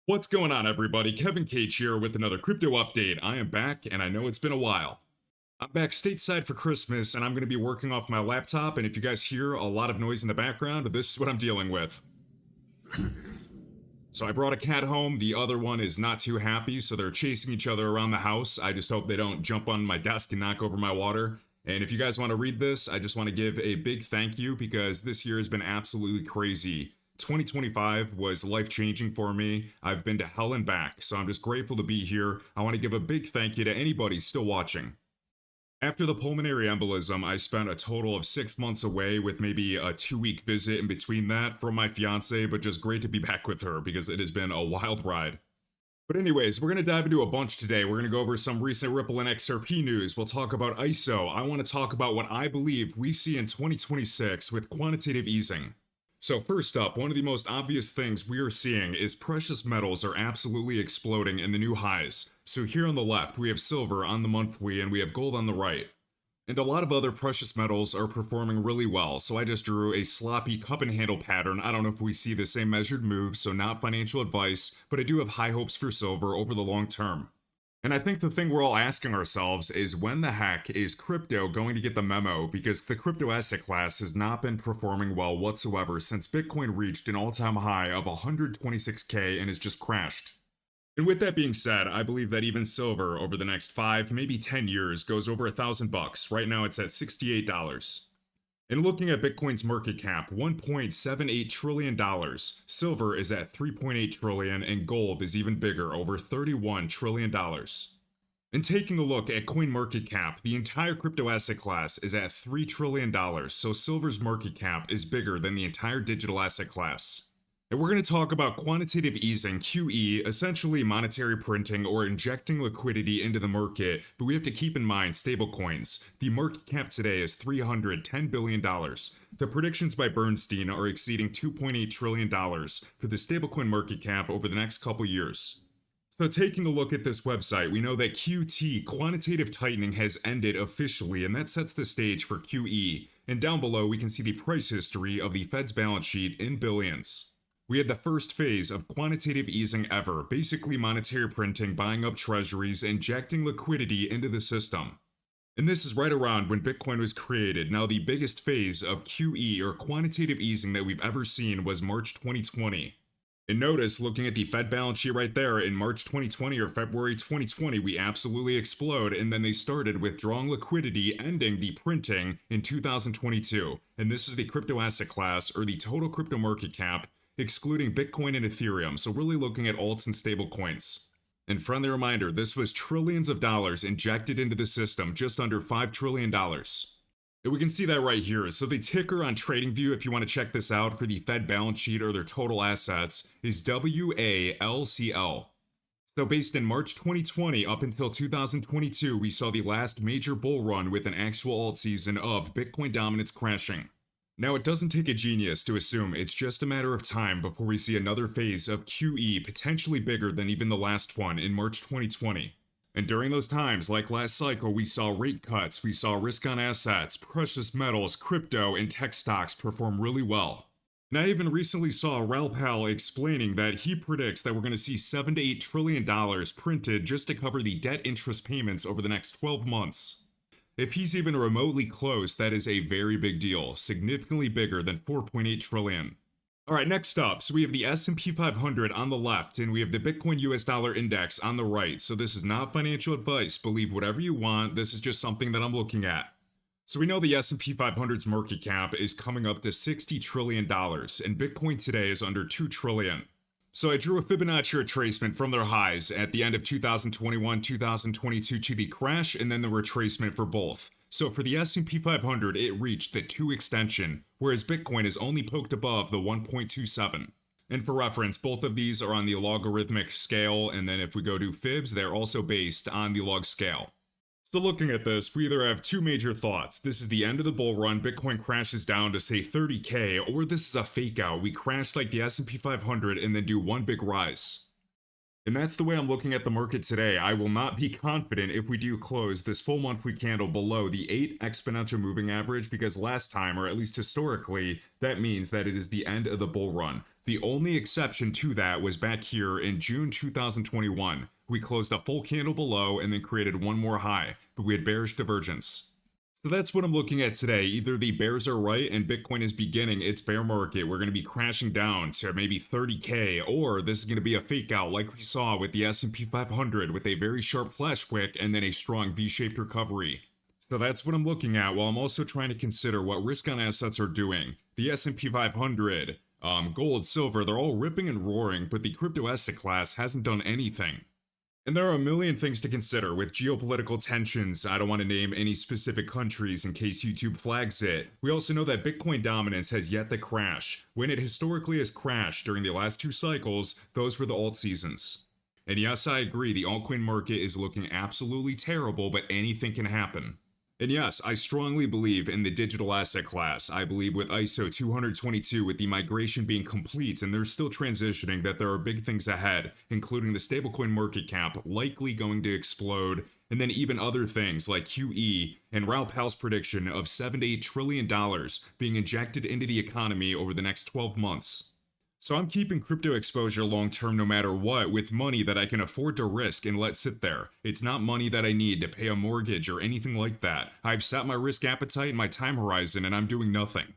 What's going on, everybody? Kevin Cage here with another crypto update. I am back, and I know it's been a while. I'm back stateside for Christmas, and I'm going to be working off my laptop, and if you guys hear a lot of noise in the background, this is what I'm dealing with. So I brought a cat home, the other one is not too happy, so they're chasing each other around the house. I just hope they don't jump on my desk and knock over my water. And if you guys want to read this, I just want to give a big thank you because this year has been absolutely crazy. 2025 was life-changing for me. I've been to hell and back, so I'm just grateful to be here. I want to give a big thank you to anybody still watching. After the pulmonary embolism, I spent a total of 6 months away with maybe a 2-week visit in between that from my fiance, but just great to be back with her because it has been a wild ride. But anyways, we're going to dive into a bunch today. We're going to go over some recent Ripple and XRP news. We'll talk about ISO. I want to talk about what I believe we see in 2026 with quantitative easing. So first up, one of the most obvious things we are seeing is precious metals are absolutely exploding in the new highs. So here on the left, we have silver on the monthly and we have gold on the right. And a lot of other precious metals are performing really well, so I just drew a sloppy cup and handle pattern. I don't know if we see the same measured move, so not financial advice, but I do have high hopes for silver over the long term. And I think the thing we're all asking ourselves is when the heck is crypto going to get the memo, because the crypto asset class has not been performing well whatsoever since Bitcoin reached an all-time high of 126K and has just crashed. And with that being said, I believe that even silver over the next 5, maybe 10 years goes over $1,000. Right now it's at $68. And looking at Bitcoin's market cap, $1.78 trillion. Silver is at $3.8 trillion and gold is even bigger, over $31 trillion. And taking a look at CoinMarketCap, the entire crypto asset class is at $3 trillion, so silver's market cap is bigger than the entire digital asset class. And we're going to talk about quantitative easing, QE, essentially monetary printing or injecting liquidity into the market, but we have to keep in mind stablecoins. The market cap today is $310 billion. The predictions by Bernstein are exceeding $2.8 trillion for the stablecoin market cap over the next couple years. So taking a look at this website, we know that QT, quantitative tightening, has ended officially, and that sets the stage for QE. And down below, we can see the price history of the Fed's balance sheet in billions. We had the first phase of quantitative easing ever, basically monetary printing, buying up treasuries, injecting liquidity into the system. And this is right around when Bitcoin was created. Now the biggest phase of QE or quantitative easing that we've ever seen was March 2020. And notice, looking at the Fed balance sheet right there, in March 2020 or February 2020, we absolutely explode, and then they started withdrawing liquidity, ending the printing in 2022. And this is the crypto asset class, or the total crypto market cap, excluding Bitcoin and Ethereum, so really looking at alts and stablecoins. And friendly reminder, this was trillions of dollars injected into the system, just under $5 trillion. And we can see that right here. So the ticker on TradingView, if you want to check this out for the Fed balance sheet or their total assets, is WALCL. So based in March 2020 up until 2022, we saw the last major bull run with an actual alt season of Bitcoin dominance crashing. Now, it doesn't take a genius to assume it's just a matter of time before we see another phase of QE potentially bigger than even the last one in March 2020. And during those times, like last cycle, we saw rate cuts, we saw risk on assets, precious metals, crypto, and tech stocks perform really well. And I even recently saw Raoul Pal explaining that he predicts that we're going to see $7 to $8 trillion printed just to cover the debt interest payments over the next 12 months. If he's even remotely close, that is a very big deal, significantly bigger than 4.8 trillion. Alright, next up, so we have the S&P 500 on the left, and we have the Bitcoin US dollar index on the right. So this is not financial advice, believe whatever you want, this is just something that I'm looking at. So we know the S&P 500's market cap is coming up to $60 trillion, and Bitcoin today is under $2 trillion. So I drew a Fibonacci retracement from their highs at the end of 2021, 2022 to the crash, and then the retracement for both. So for the S&P 500, it reached the 2 extension, whereas Bitcoin is only poked above the 1.27. And for reference, both of these are on the logarithmic scale, and then if we go to fibs, they're also based on the log scale. So looking at this, we either have two major thoughts. This is the end of the bull run, Bitcoin crashes down to say 30K, or this is a fake out. We crash like the S&P 500 and then do one big rise. And that's the way I'm looking at the market today. I will not be confident if we do close this full monthly candle below the 8 exponential moving average, because last time, or at least historically, that means that it is the end of the bull run. The only exception to that was back here in June 2021. We closed a full candle below and then created one more high, but we had bearish divergence. So that's what I'm looking at today. Either the bears are right and Bitcoin is beginning its bear market. We're going to be crashing down to maybe 30K, or this is going to be a fake out like we saw with the S&P 500 with a very sharp flash wick and then a strong V-shaped recovery. So that's what I'm looking at, while I'm also trying to consider what risk on assets are doing. The S&P 500, gold, silver, they're all ripping and roaring, but the crypto asset class hasn't done anything. And there are a million things to consider with geopolitical tensions. I don't want to name any specific countries in case YouTube flags it. We also know that Bitcoin dominance has yet to crash. When it historically has crashed during the last two cycles, those were the alt seasons. And yes, I agree, the altcoin market is looking absolutely terrible, but anything can happen. And yes, I strongly believe in the digital asset class. I believe with ISO 222, with the migration being complete and they're still transitioning, that there are big things ahead, including the stablecoin market cap likely going to explode, and then even other things like QE and Raoul Pal's prediction of $7 to $8 trillion being injected into the economy over the next 12 months. So I'm keeping crypto exposure long term no matter what, with money that I can afford to risk and let sit there. It's not money that I need to pay a mortgage or anything like that. I've set my risk appetite and my time horizon and I'm doing nothing.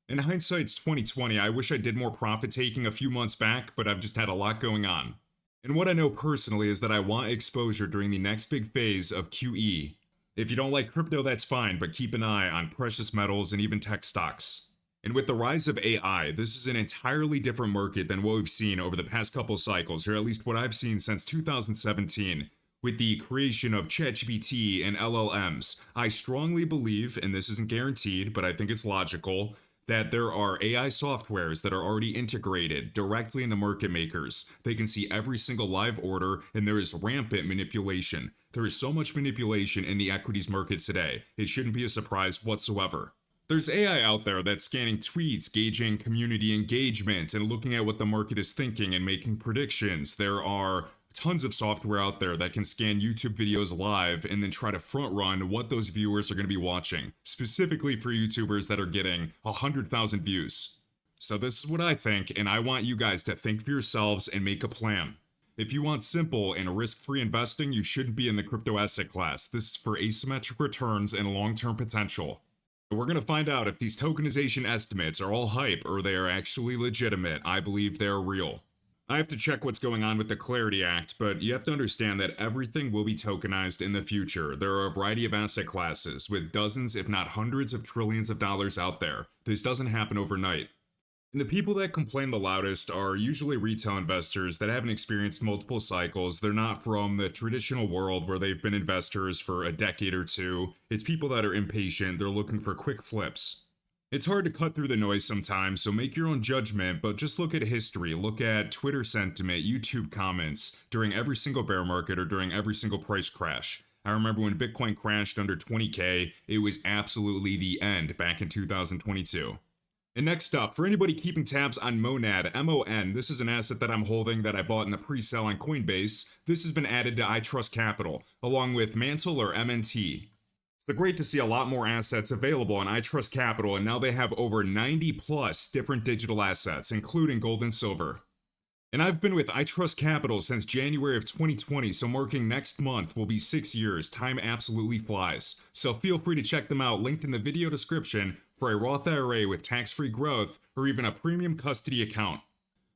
In hindsight's 2020, I wish I did more profit taking a few months back, but I've just had a lot going on. And what I know personally is that I want exposure during the next big phase of QE. If you don't like crypto, that's fine, but keep an eye on precious metals and even tech stocks. And with the rise of AI, this is an entirely different market than what we've seen over the past couple cycles, or at least what I've seen since 2017. With the creation of ChatGPT and LLMs, I strongly believe, and this isn't guaranteed, but I think it's logical, that there are AI softwares that are already integrated directly into market makers. They can see every single live order, and there is rampant manipulation. There is so much manipulation in the equities market today. It shouldn't be a surprise whatsoever. There's AI out there that's scanning tweets, gauging community engagement, and looking at what the market is thinking and making predictions. There are tons of software out there that can scan YouTube videos live and then try to front run what those viewers are going to be watching, specifically for YouTubers that are getting 100,000 views. So this is what I think, and I want you guys to think for yourselves and make a plan. If you want simple and risk-free investing, you shouldn't be in the crypto asset class. This is for asymmetric returns and long-term potential. We're going to find out if these tokenization estimates are all hype or they are actually legitimate. I believe they're real. I have to check what's going on with the Clarity Act, but you have to understand that everything will be tokenized in the future. There are a variety of asset classes with dozens, if not hundreds of trillions of dollars out there. This doesn't happen overnight. And the people that complain the loudest are usually retail investors that haven't experienced multiple cycles. They're not from the traditional world where they've been investors for a decade or two. It's people that are impatient. They're looking for quick flips. It's hard to cut through the noise sometimes, so make your own judgment, but just look at history. Look at Twitter sentiment, YouTube comments during every single bear market or during every single price crash. I remember when Bitcoin crashed under 20K, it was absolutely the end back in 2022. And next up, for anybody keeping tabs on Monad, MON, this is an asset that I'm holding that I bought in a pre-sale on Coinbase. This has been added to iTrustCapital, along with Mantle or MNT. So great to see a lot more assets available on iTrustCapital, and now they have over 90 plus different digital assets, including gold and silver. And I've been with iTrustCapital since January of 2020, so marking next month will be 6 years. Time absolutely flies. So feel free to check them out, linked in the video description, for a Roth IRA with tax-free growth or even a premium custody account.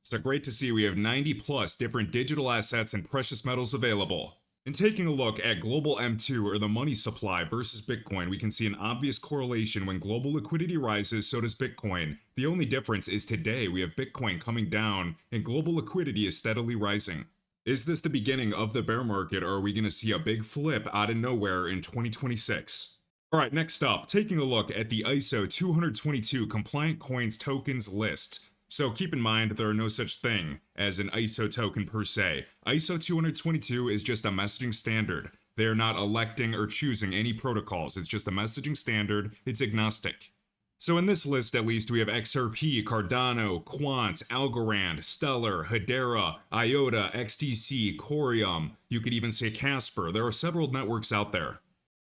So great to see we have 90 plus different digital assets and precious metals available. And taking a look at global M2 or the money supply versus Bitcoin, we can see an obvious correlation. When global liquidity rises, so does Bitcoin. The only difference is today we have Bitcoin coming down and global liquidity is steadily rising. Is this the beginning of the bear market, or are we going to see a big flip out of nowhere in 2026? Alright, next up, taking a look at the ISO 222 compliant coins tokens list. So keep in mind there are no such thing as an ISO token per se. ISO 222 is just a messaging standard. They are not electing or choosing any protocols. It's just a messaging standard. It's agnostic. So in this list at least we have XRP, Cardano, Quant, Algorand, Stellar, Hedera, IOTA, XTC, Corium, you could even say Casper. There are several networks out there.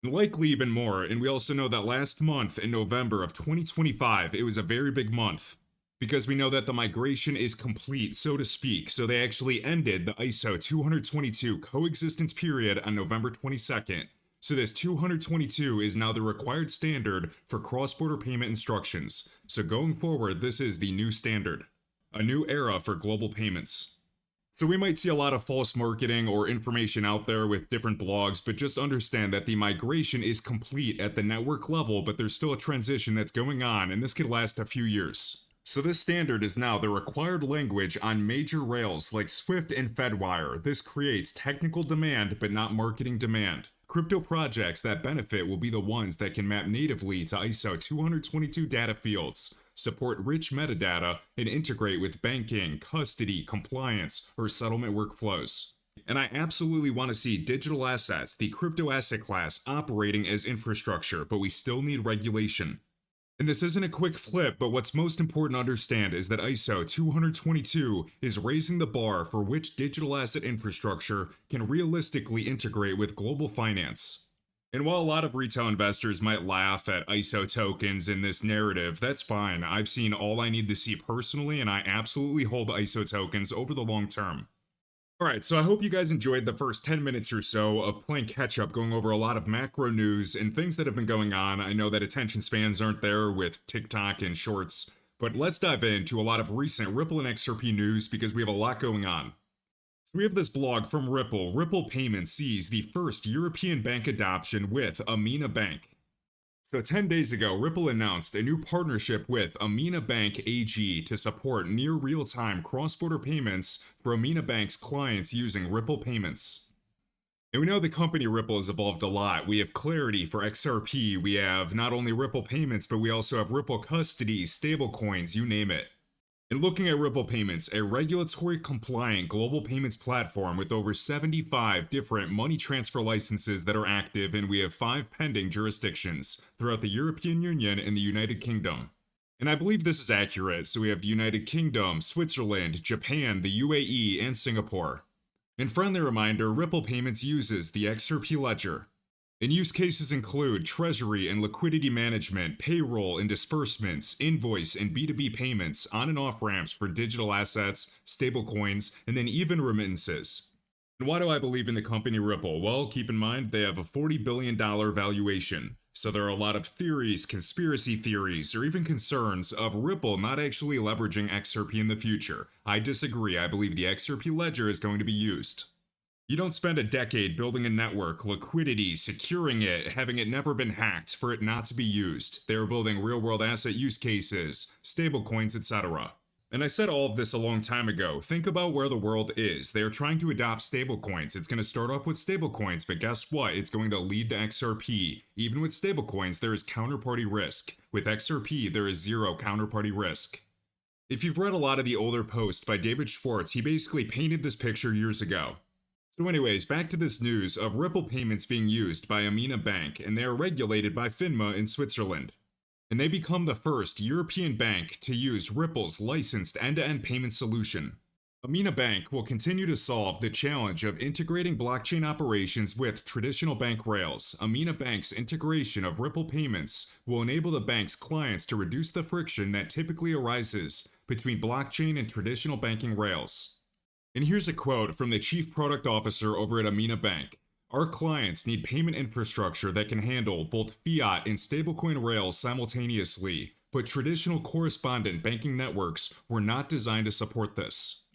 Likely even more, and we also know that last month in November of 2025, it was a very big month. Because we know that the migration is complete, so to speak, so they actually ended the ISO 222 coexistence period on November 22nd. So this 222 is now the required standard for cross-border payment instructions. So going forward, this is the new standard. A new era for global payments. So we might see a lot of false marketing or information out there with different blogs, but just understand that the migration is complete at the network level, but there's still a transition that's going on, and this could last a few years. So this standard is now the required language on major rails like Swift and Fedwire. This creates technical demand, but not marketing demand. Crypto projects that benefit will be the ones that can map natively to ISO 222 data fields, support rich metadata, and integrate with banking, custody, compliance, or settlement workflows. And I absolutely want to see digital assets, the crypto asset class, operating as infrastructure, but we still need regulation. And this isn't a quick flip, but what's most important to understand is that ISO 222 is raising the bar for which digital asset infrastructure can realistically integrate with global finance. And while a lot of retail investors might laugh at ISO tokens in this narrative, that's fine. I've seen all I need to see personally, and I absolutely hold ISO tokens over the long term. Alright, so I hope you guys enjoyed the first 10 minutes or so of playing catch up, going over a lot of macro news and things that have been going on. I know that attention spans aren't there with TikTok and shorts, but let's dive into a lot of recent Ripple and XRP news because we have a lot going on. So we have this blog from Ripple. Ripple Payments sees the first European bank adoption with Amina Bank. So 10 days ago, Ripple announced a new partnership with Amina Bank AG to support near real-time cross-border payments for Amina Bank's clients using Ripple Payments. And we know the company Ripple has evolved a lot. We have Clarity for XRP, we have not only Ripple Payments, but we also have Ripple Custody, stablecoins, you name it. And looking at Ripple Payments, a regulatory compliant global payments platform with over 75 different money transfer licenses that are active, and we have 5 pending jurisdictions throughout the European Union and the United Kingdom. And I believe this is accurate, so we have the United Kingdom, Switzerland, Japan, the UAE, and Singapore. And friendly reminder, Ripple Payments uses the XRP ledger. And use cases include treasury and liquidity management, payroll and disbursements, invoice and B2B payments, on and off ramps for digital assets, stablecoins, and then even remittances. And why do I believe in the company Ripple? Well, keep in mind they have a $40 billion valuation. So there are a lot of theories, conspiracy theories, or even concerns of Ripple not actually leveraging XRP in the future. I disagree. I believe the XRP ledger is going to be used. You don't spend a decade building a network, liquidity, securing it, having it never been hacked for it not to be used. They're building real-world asset use cases, stablecoins, etc. And I said all of this a long time ago. Think about where the world is. They are trying to adopt stablecoins. It's going to start off with stablecoins, but guess what? It's going to lead to XRP. Even with stablecoins, there is counterparty risk. With XRP, there is zero counterparty risk. If you've read a lot of the older posts by David Schwartz, he basically painted this picture years ago. So anyways, back to this news of Ripple Payments being used by Amina Bank, and they are regulated by FINMA in Switzerland. And they become the first European bank to use Ripple's licensed end-to-end payment solution. Amina Bank will continue to solve the challenge of integrating blockchain operations with traditional bank rails. Amina Bank's integration of Ripple Payments will enable the bank's clients to reduce the friction that typically arises between blockchain and traditional banking rails. And here's a quote from the Chief Product Officer over at Amina Bank. Our clients need payment infrastructure that can handle both fiat and stablecoin rails simultaneously, but traditional correspondent banking networks were not designed to support this.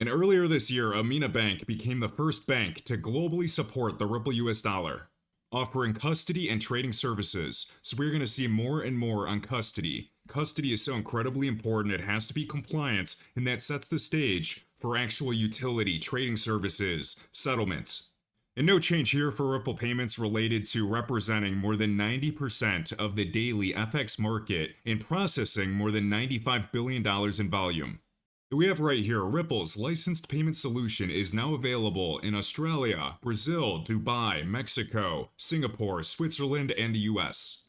And earlier this year, Amina Bank became the first bank to globally support the Ripple US dollar, offering custody and trading services. So we're going to see more and more on custody. Custody is so incredibly important, it has to be compliant, and that sets the stage for actual utility, trading services, settlements. And no change here for Ripple Payments related to representing more than 90% of the daily FX market and processing more than $95 billion in volume. We have right here, Ripple's licensed payment solution is now available in Australia, Brazil, Dubai, Mexico, Singapore, Switzerland, and the US.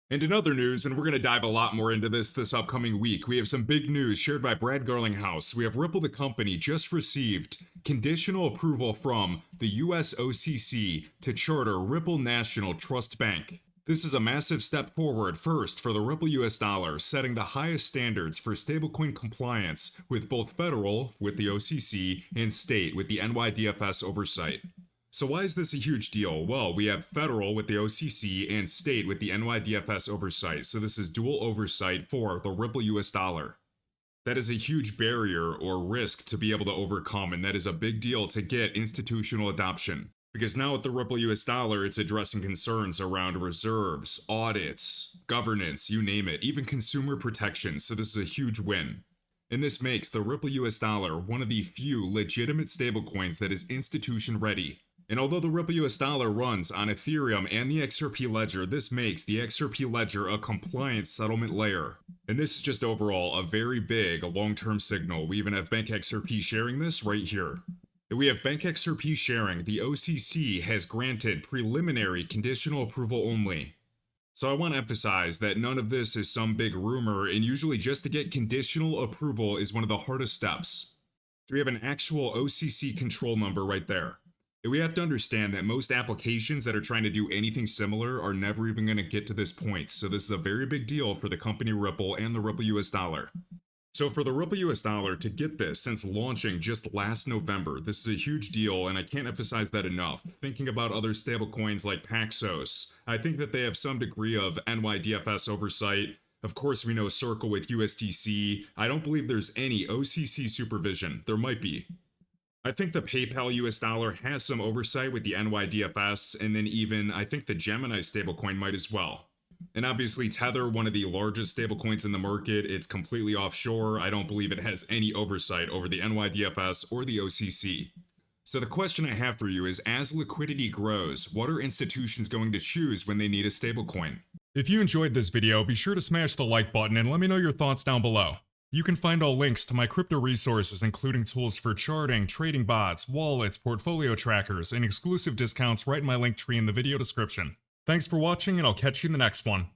And in other news, and we're going to dive a lot more into this upcoming week, we have some big news shared by Brad Garlinghouse. We have Ripple, the company, just received conditional approval from the US OCC to charter Ripple National Trust Bank. This is a massive step forward, first for the Ripple US dollar, setting the highest standards for stablecoin compliance with both federal, with the OCC, and state, with the NYDFS oversight. So why is this a huge deal? Well, we have federal with the OCC and state with the NYDFS oversight. So this is dual oversight for the Ripple US dollar. That is a huge barrier or risk to be able to overcome, and that is a big deal to get institutional adoption. Because now with the Ripple US dollar, it's addressing concerns around reserves, audits, governance, you name it, even consumer protection. So this is a huge win. And this makes the Ripple US dollar one of the few legitimate stablecoins that is institution ready. And although the Ripple US dollar runs on Ethereum and the XRP ledger, this makes the XRP ledger a compliant settlement layer. And this is just overall a very big long-term signal. We even have Bank XRP sharing this right here. And we have Bank XRP sharing the OCC has granted preliminary conditional approval only. So I want to emphasize that none of this is some big rumor, and usually just to get conditional approval is one of the hardest steps. So we have an actual OCC control number right there. We have to understand that most applications that are trying to do anything similar are never even going to get to this point, so this is a very big deal for the company Ripple and the Ripple US dollar. So for the Ripple US dollar to get this since launching just last November, this is a huge deal, and I can't emphasize that enough. Thinking about other stablecoins like Paxos, I think that they have some degree of NYDFS oversight. Of course, we know Circle with USDC. I don't believe there's any OCC supervision. There might be. I think the PayPal US dollar has some oversight with the NYDFS, and then even I think the Gemini stablecoin might as well. And obviously Tether, one of the largest stablecoins in the market, it's completely offshore. I don't believe it has any oversight over the NYDFS or the OCC. So the question I have for you is, as liquidity grows, what are institutions going to choose when they need a stablecoin? If you enjoyed this video, be sure to smash the like button and let me know your thoughts down below. You can find all links to my crypto resources, including tools for charting, trading bots, wallets, portfolio trackers, and exclusive discounts right in my link tree in the video description. Thanks for watching, and I'll catch you in the next one.